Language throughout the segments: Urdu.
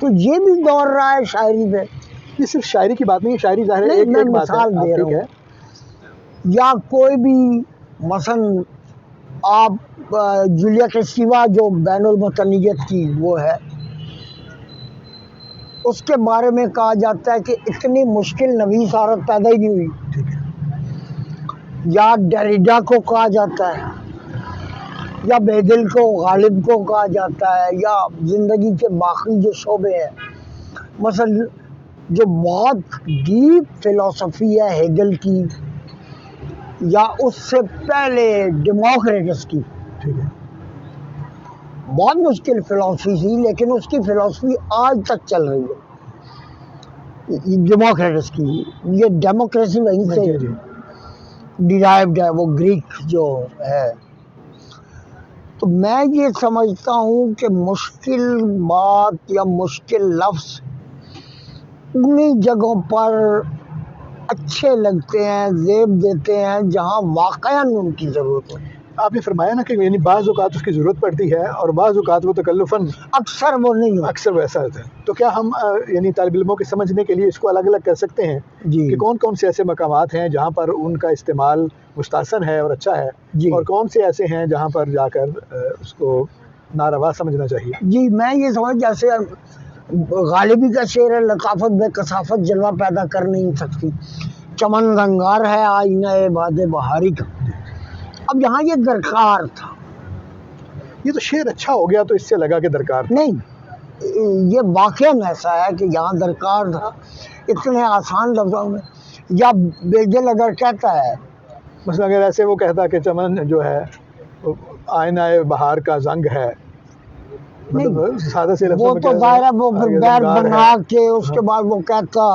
تو یہ بھی دوڑ رہا ہے شاعری پہ. یہ صرف شاعری کی بات نہیں ہے، شاعری ظاہر ہے نہیں، ایک میں ایک بات مثال ہے، دے ٹھیک رہا ہے. ہوں. یا کوئی بھی مثلا آپ جولیا کرسٹیوا جو بین المثنیت کی وہ ہے، اس کے بارے میں کہا جاتا ہے کہ اتنی مشکل نویس عورت پیدا ہی نہیں ہوئی. ٹھیک ہے. یا ڈیریڈا کو کہا جاتا ہے، یا بیدل کو، غالب کو کہا جاتا ہے، یا زندگی کے باقی جو شعبے ہیں، مثلا جو بہت ڈیپ فلسفی ہے ہیگل کی، یا اس سے پہلے ڈیموکریٹس کی. ٹھیک ہے. بہت مشکل فلسفی تھی لیکن اس کی فلسفی آج تک چل رہی ہے. ڈیموکریٹس کی، یہ ڈیموکریسی وہیں سے جی جی. ڈیرائیوڈ ہے، وہ گریک جو ہے. تو میں یہ سمجھتا ہوں کہ مشکل بات یا مشکل لفظ انہی جگہوں پر اچھے لگتے ہیں، زیب دیتے ہیں جہاں واقعاً ان کی ضرورت ہو. آپ نے فرمایا نا کہ یعنی بعض اوقات اس کی ضرورت پڑتی ہے اور بعض اوقات وہ تکلفاً اکثر وہ نہیں ہوتا. اکثر ویسا ہوتا ہے. تو کیا ہم یعنی طالب علموں کے سمجھنے کے لیے اس کو الگ الگ کر سکتے ہیں جی کہ کون کون سے ایسے مقامات ہیں جہاں پر ان کا استعمال مستحسن ہے اور اچھا ہے، جی اور کون سے ایسے ہیں جہاں پر جا کر اس کو ناروا سمجھنا چاہیے؟ جی میں یہ سمجھ، جیسے غالبی کا شعر ہے، لطافت بے کثافت جلوہ پیدا کر نہیں سکتی، چمن رنگار ہے آئینہ باد بہاری کا. اب یہاں یہ درکار تھا. یہ تو شعر اچھا ہو گیا تو اس سے لگا کہ درکار تھا. نہیں، یہ واقعاً ایسا ہے کہ یہاں درکار تھا اتنے آسان لفظوں میں. یا بیجل اگر کہتا ہے، مثلا اگر ایسے وہ کہتا کہ چمن جو ہے آئینہ بہار کا زنگ ہے، مطلب سادہ سے لفظوں وہ میں تو کہہ ظاہر ہے وہ پھر آگے بیر زنگار بنا ہے. کے اس کے بعد وہ کہتا،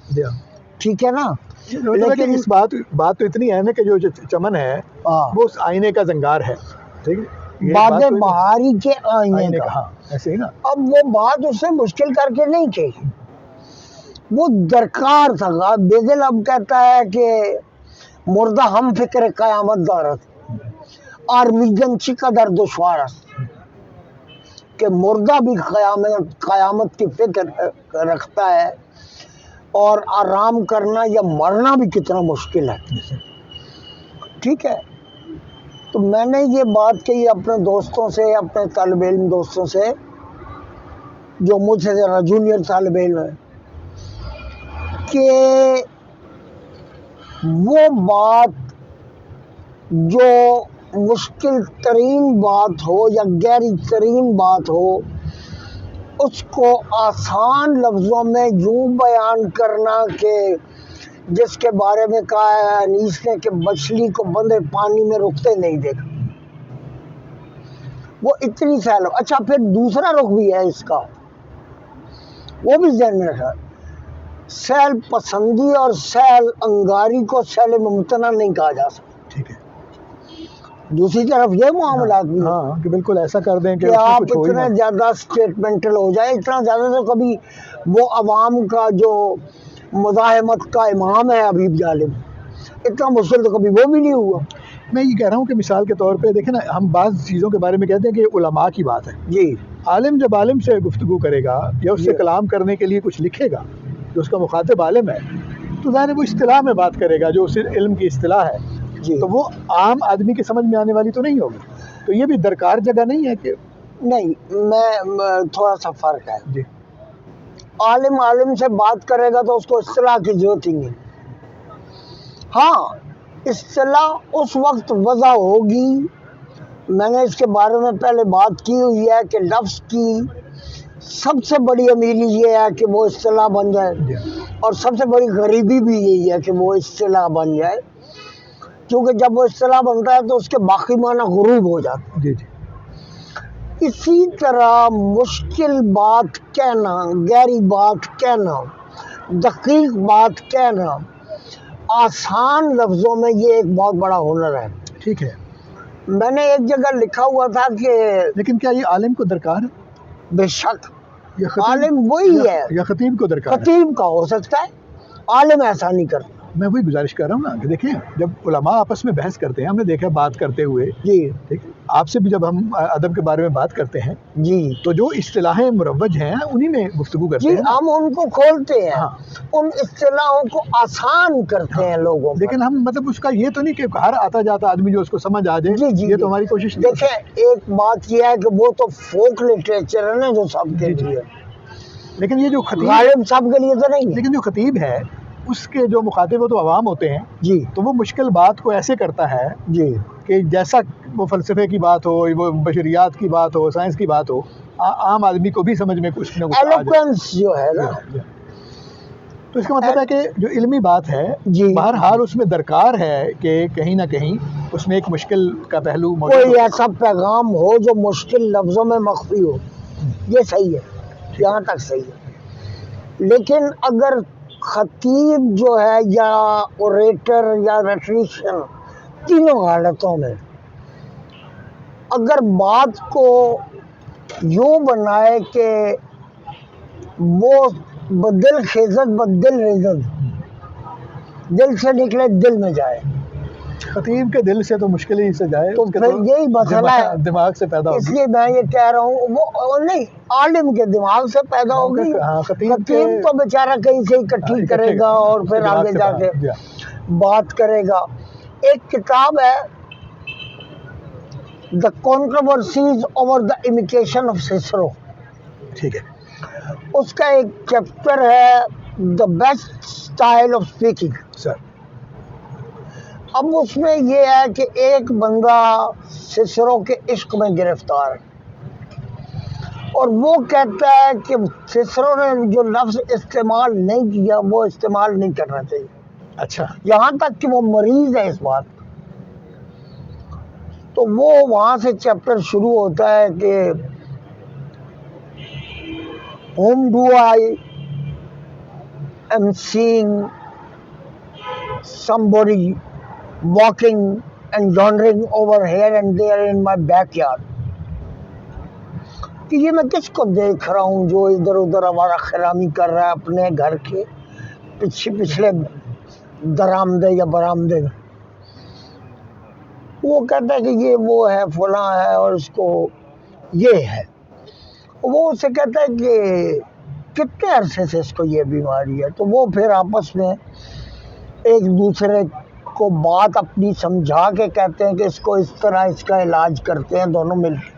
جی ہاں. ٹھیک ہے نا. مطلب ہے کہ اس بات تو اتنی ہے نا کہ جو چمن ہے وہ اس آئینے کا زنگار ہے. ٹھیک ہے. یہ باد بات تو بہاری کے آئینے آئینے کا. کا، ہاں ایسے ہی نا. اب وہ بات اس نے مشکل کر کے نہیں کہی، وہ درکار تھا. بیدل اب کہتا ہے کہ مردہ ہم فکر قیامت دارت آرمیدن چی قدر دشوار است، کہ مردہ بھی قیامت کی فکر رکھتا ہے، اور آرام کرنا یا مرنا بھی کتنا مشکل ہے. ٹھیک ہے. تو میں نے یہ بات کہی اپنے دوستوں سے، اپنے طالب علم دوستوں سے جو مجھ سے ذرا جونیئر طالب علم ہے، کہ وہ بات جو مشکل ترین بات ہو یا گہری ترین بات ہو، اس کو آسان لفظوں میں یوں بیان کرنا کہ جس کے بارے میں کہا ہے انیس نے کہ مچھلی کو بندے پانی میں رکتے نہیں دیکھا، وہ اتنی سہل. اچھا پھر دوسرا رخ بھی ہے اس کا، وہ بھی ذہن میں رکھا. سہل پسندی اور سہل انگاری کو سہل ممتنع نہیں کہا جا سکتا. ٹھیک ہے. دوسری طرف یہ معاملات بھی ہیں ہاں کہ بالکل ایسا کر دیں کہ کہ اس میں آپ کچھ ہو ہی اتنے نہ. زیادہ اسٹیٹمنٹل ہو جائے، اتنا زیادہ تو کبھی وہ عوام کا جو مزاحمت کا امام ہے حبیب جالب، اتنا مشکل تو کبھی وہ بھی نہیں ہوا. میں یہ کہہ رہا ہوں کہ مثال کے طور پہ دیکھیں نا، ہم بعض چیزوں کے بارے میں کہتے ہیں کہ یہ علماء کی بات ہے. جی عالم جب عالم سے گفتگو کرے گا یا اس سے کلام کرنے کے لیے کچھ لکھے گا جو اس کا مخاطب عالم ہے، تو ظاہر ہے وہ اصطلاح میں بات کرے گا جو اس علم کی اصطلاح ہے. جی تو وہ عام آدمی کی سمجھ میں آنے والی تو نہیں ہوگی. تو یہ بھی درکار جگہ نہیں ہے کہ نہیں، میں تھوڑا سا فرق ہے. جی عالم عالم سے بات کرے گا تو اس کو اصطلاح کی ضرورت ہی نہیں. ہاں اصطلاح اس وقت وضع ہوگی، میں نے اس کے بارے میں پہلے بات کی ہوئی ہے کہ لفظ کی سب سے بڑی امیری یہ ہے کہ وہ اصطلاح بن جائے، اور سب سے بڑی غریبی بھی یہی ہے کہ وہ اصطلاح بن جائے، کیونکہ جب وہ اصطلاح بنتا ہے تو اس کے باقی معنی غروب ہو جاتے ہیں. جی جی. اسی طرح مشکل بات کہنا، گہری بات کہنا، دقیق بات کہنا آسان لفظوں میں یہ ایک بہت بڑا ہنر ہے. ٹھیک ہے. میں نے ایک جگہ لکھا ہوا تھا کہ لیکن کیا یہ عالم کو درکار ہے بے شک یا عالم وہی ہے، یا خطیب کو درکار ہے؟ خطیب کا ہو سکتا ہے، عالم ایسا نہیں کرتا. میں وہی گزارش کر رہا ہوں نا کہ دیکھیں جب علماء آپس میں بحث کرتے ہیں، ہم نے دیکھا بات کرتے ہوئے، جی ٹھیک ہے، آپ سے بھی جب ہم ادب کے بارے میں بات کرتے ہیں جی تو جو اصطلاحیں مروج ہیں انہی میں گفتگو کرتے جی، ہیں، ہم ان کو کھولتے ہیں، ہاں، ان اصطلاحوں کو آسان کرتے ہیں لوگوں پر۔ لیکن ہم مطلب اس کا یہ تو نہیں کہ ہر آتا جاتا آدمی جو اس کو سمجھ آ جائے، جی جی یہ جی، تو ہماری کوشش نہیں ہوتی۔ دیکھیں ایک بات یہ ہے کہ وہ تو فوک لٹریچر ہے نا جو سب کے جی جی، لیے، لیکن یہ جو خطیب، غالب سب کے لیے تو نہیں ہے۔ لیکن جو خطیب ہے اس کے جو مخاطب وہ تو عوام ہوتے ہیں، جی تو وہ مشکل بات کو ایسے کرتا ہے جی کہ جیسا وہ فلسفے کی بات ہو، وہ بشریات کی بات ہو، سائنس کی بات ہو، عام آدمی کو بھی سمجھ میں کچھ نہ کچھ آ جائے۔ ایلوکوینس جو ہے نا، تو اس کا مطلب ہے کہ جو علمی بات ہے جی، بہرحال اس میں درکار ہے کہ کہیں نہ کہیں اس میں ایک مشکل کا پہلو موجود کوئی ہو۔ ایسا پیغام ہو جو مشکل لفظوں میں مخفی ہو، یہ صحیح ہے، یہاں تک صحیح ہے۔ لیکن اگر خطیب جو ہے یا اوریٹر یا ریٹریشن، تینوں حالتوں میں اگر بات کو یوں بنائے کہ وہ بدل خیزت بدل رزت، دل سے نکلے دل میں جائے، خطیب کے دل سے تو مشکل ہی سے جائے، تو اس کے پھر یہی مسئلہ ہے۔ دماغ سے پیدا اس ہوگی۔ لیے میں یہ کہہ رہا ہوں وہ نہیں، عالم کے دماغ سے پیدا ہوگی، ہاں، خطیب خطیب تو بیچارہ کہیں سے اکٹھی کرے گا اور پھر دماغ آگے سے جا پیدا، کے جی ہاں۔ بات کرے گا۔ ایک کتاب ہے the controversies over the imitation of Cicero, ٹھیک ہے، اس کا ایک چیپٹر ہے the best style of speaking. Sir اب اس میں یہ ہے کہ ایک بندہ سسرو کے عشق میں گرفتار ہے اور وہ کہتا ہے کہ سسرو نے جو لفظ استعمال نہیں کیا وہ استعمال نہیں کرنا چاہیے، اچھا، یہاں تک کہ وہ مریض ہے اس بات۔ تو وہ وہاں سے چیپٹر شروع ہوتا ہے کہ whom do I am seeing somebody walking and wandering over here and there in my backyard، کہ یہ میں کس کو دیکھ رہا ہوں جو ادھر ادھر ہمارا خرامی کر رہا ہے اپنے گھر کے پچھلے درآمدے یا برآمدے میں۔ وہ کہتا ہے کہ یہ وہ ہے فلاں ہے اور اس کو یہ ہے۔ وہ اسے کہتا ہے کہ کتنے عرصے سے اس کو یہ بیماری ہے، تو وہ پھر آپس میں ایک دوسرے کو بات اپنی سمجھا کے کہتے ہیں کہ اس کو اس طرح اس کا علاج کرتے ہیں دونوں مل کے۔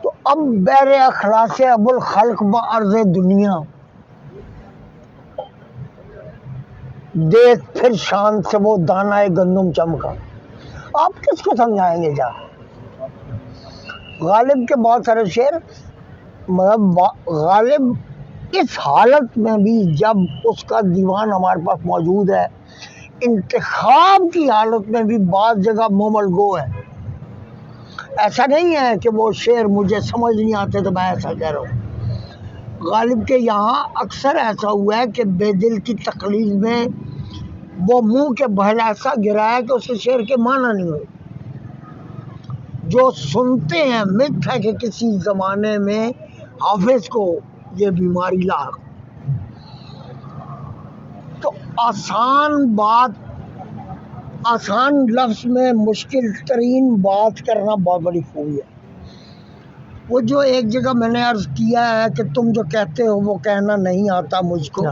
تو اب بیر اخلاص ابو الخلق بعرض دنیا دیکھ پھر شان سے وہ دانہ گندم چمکا، آپ کس کو سمجھائیں گے جا؟ غالب کے بہت سارے شعر، مطلب غالب اس حالت میں بھی جب اس کا دیوان ہمارے پاس موجود ہے، انتخاب کی حالت میں بھی بعض جگہ مومل گو ہے۔ ایسا نہیں ہے کہ وہ شعر مجھے سمجھ نہیں آتے تو میں ایسا کہہ رہا ہوں۔ غالب کے یہاں اکثر ایسا ہوا ہے کہ بے دل کی تقلید میں وہ منہ کے بہل ایسا گرایا کہ اس کے شعر کے معنی نہیں ہوئے۔ جو سنتے ہیں مت ہے کہ کسی زمانے میں حافظ کو یہ بیماری لاحق، تو آسان بات، آسان لفظ میں مشکل ترین بات کرنا بہت بڑی خوبی ہے۔ وہ جو ایک جگہ میں نے عرض کیا ہے کہ تم جو کہتے ہو وہ کہنا نہیں آتا مجھ کو،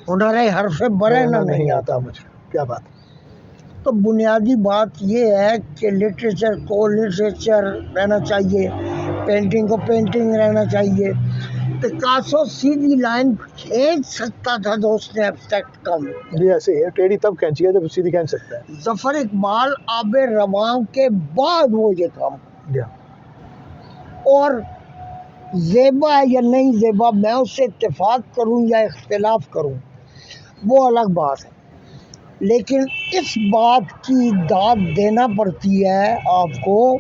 ہنر حرف برہنہ نہیں آتا مجھے، کیا بات۔ تو بنیادی بات یہ ہے کہ لٹریچر کو لٹریچر رہنا چاہیے، پینٹنگ کو پینٹنگ رہنا چاہیے۔ پکاسو سیدھی لائن کھینچ سکتا تھا تو اس نے ایبسٹریکٹ کم۔ جی ایسے ہی ہے، ٹیڑھی تب کھینچی ہے جب سیدھی کھینچ سکتا ہے۔ ظفر اقبال آب رواں کے بعد وہ یہ کام، اور زیبا ہے یا نہیں زیبا، میں اس سے اتفاق کروں یا اختلاف کروں وہ الگ بات ہے، لیکن اس بات کی داد دینا پڑتی ہے آپ کو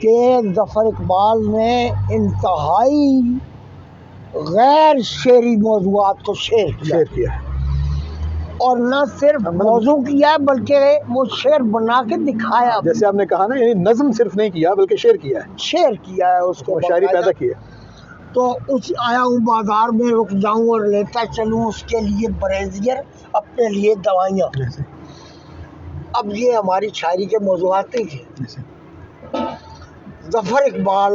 کہ ظفر اقبال نے انتہائی غیر شعری موضوعات کو شعر کیا، اور نہ صرف موضوع کیا بلکہ وہ شعر بنا کے دکھایا، جیسے آپ نے کہا نا، یعنی نظم صرف نہیں کیا بلکہ شعر کیا ہے، شعر کیا ہے، اس کو شاعری پیدا کی ہے۔ تو اس آیا ہوں بازار میں رک جاؤں اور لیتا چلوں اس کے لیے بریزیئر، اپنے لیے دوائیاں. اب یہ ہماری شاعری کے موضوعات نہیں تھے. ظفر اقبال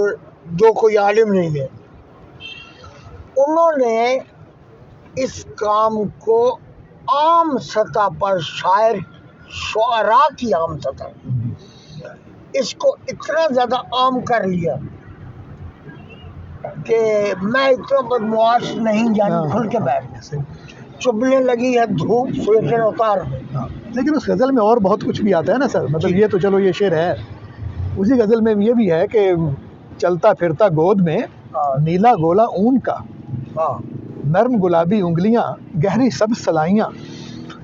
جو کوئی عالم نہیں ہے، انہوں نے اس کام کو عام سطح پر شعراء کی عام سطح اس کو اتنا زیادہ عام کر لیا کہ میں اتنا بدمعاش نہیں جانی کھل کے بیٹھ، چبھنے لگی ہے دھوپ سویٹر اتار. لیکن اس غزل میں اور بہت کچھ بھی آتا ہے نا سر. مطلب یہ تو چلو یہ شعر ہے، اسی غزل میں یہ بھی ہے کہ چلتا پھرتا گود میں نیلا گولا اون کا، نرم گلابی انگلیاں گہری سبز سلائیاں.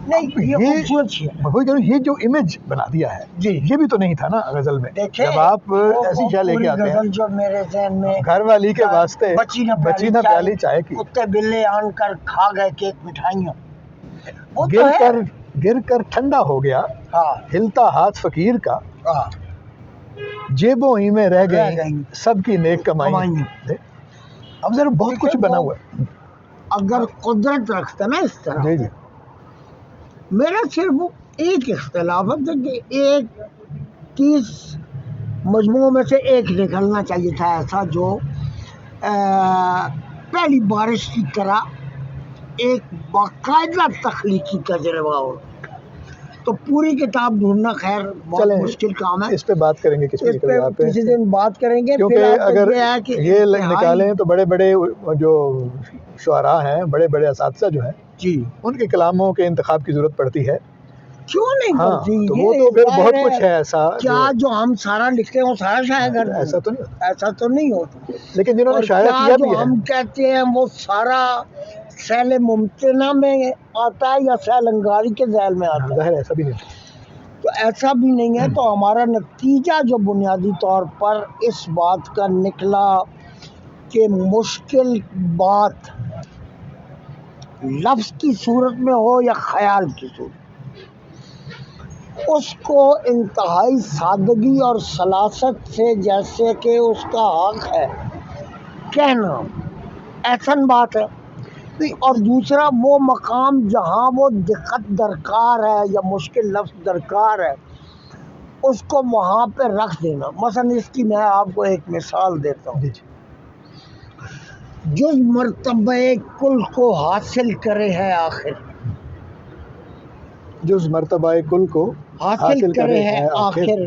نہیں یہ خوبصورت ہے. وہی کہہ رہا ہوں، یہ جو امیج بنا دیا ہے جی یہ بھی تو نہیں تھا نا غزل میں. دیکھیں جب آپ ایسی شاہ لے کے آتے ہیں، جو میرے ذہن میں گھر والی کے واسطے بچی نہ پیالی چائے کی، کتے بلے آن کر کھا گئے کیک مٹھائیاں، وہ تو ہے. گر کر ٹھنڈا ہو گیا ہاں ہلتا ہاتھ فقیر کا، ہاں جیبوں ہی میں رہ رہ گئی گئی سب کی نیک کمائی. اب ذرا بہت کچھ بنا ہوا ہے. اگر قدرت رکھتا نا اس طرح. جی جی میرا صرف ایک اختلاف ہے کہ ایک 30 مجموعوں میں سے ایک نکلنا چاہیے تھا ایسا جو پہلی بارش کی طرح ایک باقاعدہ تخلیقی تجربہ ہو. تو پوری کتاب ڈھونڈنا خیر بہت مشکل کام ہے. اس پہ بات کریں گے اس پہ کسی دن بات کریں گے. کیونکہ اگر یہ نکالیں تو بڑے بڑے جو شعراء ہیں، بڑے بڑے اساتذہ جو ہیں جی ان کے کلاموں کے انتخاب کی ضرورت پڑتی ہے. کیوں نہیں پڑتی؟ تو وہ تو پھر بہت کچھ ہے ایسا. کیا جو ہم سارا لکھتے ہیں وہ سارا شائع کرتے ہیں؟ ایسا تو نہیں ہوتا. لیکن جنہوں نے شاعری کیا بھی ہے، ہم کہتے ہیں وہ سارا سیل ممتنع میں آتا ہے یا سیل انگاری کے ذیل میں آتا ہے؟ ظاہر ایسا بھی نہیں. تو ایسا بھی نہیں ہے. تو ہمارا نتیجہ جو بنیادی طور پر اس بات کا نکلا کہ مشکل بات لفظ کی صورت میں ہو یا خیال کی صورت، اس کو انتہائی سادگی اور سلاست سے جیسے کہ اس کا حق ہے کہنا احسن بات ہے. اور دوسرا وہ مقام جہاں وہ دقت درکار ہے یا مشکل لفظ درکار ہے اس کو وہاں پہ رکھ دینا. مثلا اس کی میں آپ کو ایک مثال دیتا ہوں. جز مرتبہ کل کو حاصل کرے ہے آخر، جز مرتبہ کل کو حاصل کرے ہے آخر،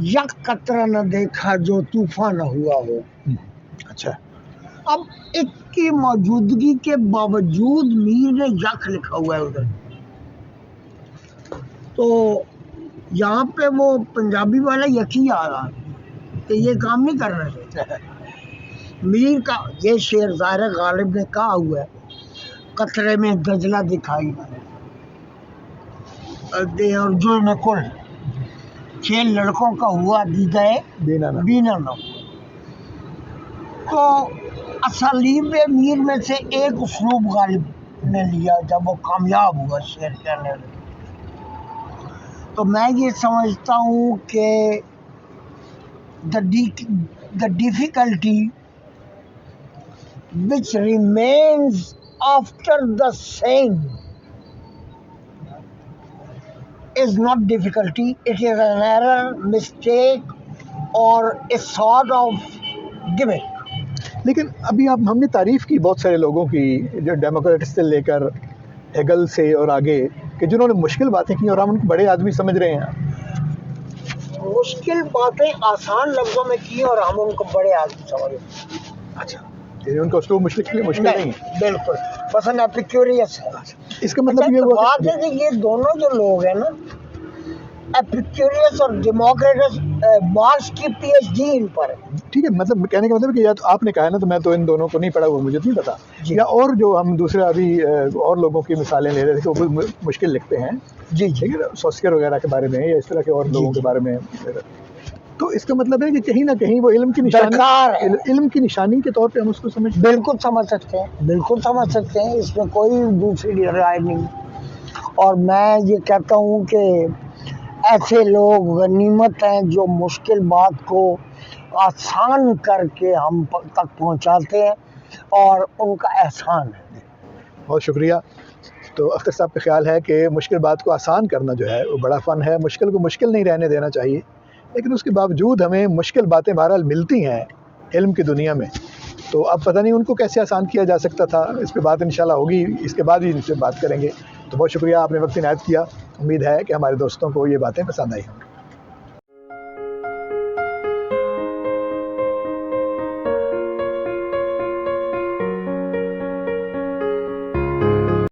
یک قطرہ نہ دیکھا جو طوفان نہ ہوا ہو. اچھا، اب ایک کی موجودگی کے باوجود میر نے یک لکھا ہوا ہے ادھر. تو یہاں پہ وہ پنجابی والا یقین آ رہا کہ یہ کام نہیں کرنا چاہیے. میر کا یہ شعر ظاہر غالب نے کہا ہوا ہے، قطرے میں گجلا دکھائی دے اور جو نہ کل کھیل لڑکوں کا ہوا دیدہ بینا نہ. تو اسالیب میر میں سے ایک اسلوب غالب نے لیا جب وہ کامیاب ہوا شعر کہنے لگا. تو میں یہ سمجھتا ہوں کہ the difficulty which remains after the saying is not difficulty, it is an error, mistake or a sort of gimmick. لیکن ابھی ہم نے تعریف کی بہت سارے لوگوں کی، جو ڈیموکریٹ سے لے کر ہیگل سے اور آگے، کہ جنہوں نے مشکل باتیں کی اور ہم ان کو بڑے آدمی سمجھ رہے ہیں. مشکل باتیں آسان لفظوں میں کی اور ہم ان کو بڑے آدمی سمجھ رہے ہیں. اچھا، ان کا اسلوب مشکل نہیں ہے. بالکل پسند ایپیکیوریس ہے. اس کا مطلب یہ بات ہے کہ یہ دونوں جو لوگ ہیں نا، ایپیکیوریس اور ڈیموکریٹس، مارکس کی پی ایچ ڈی ان پر ہے. ٹھیک ہے، مطلب کہنے کا مطلب کہ یا تو آپ نے کہا نا، تو میں تو ان دونوں کو نہیں پڑھا ہوا، مجھے نہیں پتا. یا اور جو ہم دوسرے ابھی اور لوگوں کی مثالیں لے رہے تھے کہ وہ مشکل لکھتے ہیں، جی ٹھیک ہے، سوسکر وغیرہ کے بارے میں یا اس طرح کے اور لوگوں کے بارے میں. تو اس کا مطلب ہے کہ کہیں نہ کہیں وہ علم کی نشانی کے طور پہ ہم اس کو بالکل سمجھ سکتے ہیں، بالکل سمجھ سکتے ہیں. اس میں کوئی دوسری رائے نہیں. اور میں یہ کہتا ہوں کہ ایسے لوگ غنیمت ہیں جو مشکل بات کو آسان کر کے ہم تک پہنچاتے ہیں اور ان کا احسان ہے۔ بہت شکریہ۔ تو اختر صاحب کا خیال ہے کہ مشکل بات کو آسان کرنا جو ہے وہ بڑا فن ہے، مشکل کو مشکل نہیں رہنے دینا چاہیے، لیکن اس کے باوجود ہمیں مشکل باتیں بہرحال ملتی ہیں علم کی دنیا میں، تو اب پتہ نہیں ان کو کیسے آسان کیا جا سکتا تھا، اس پہ بات انشاءاللہ ہوگی، اس کے بعد ہی ان سے بات کریں گے۔ تو بہت شکریہ، آپ نے وقت عنایت کیا، امید ہے کہ ہمارے دوستوں کو یہ باتیں پسند آئی ہوں۔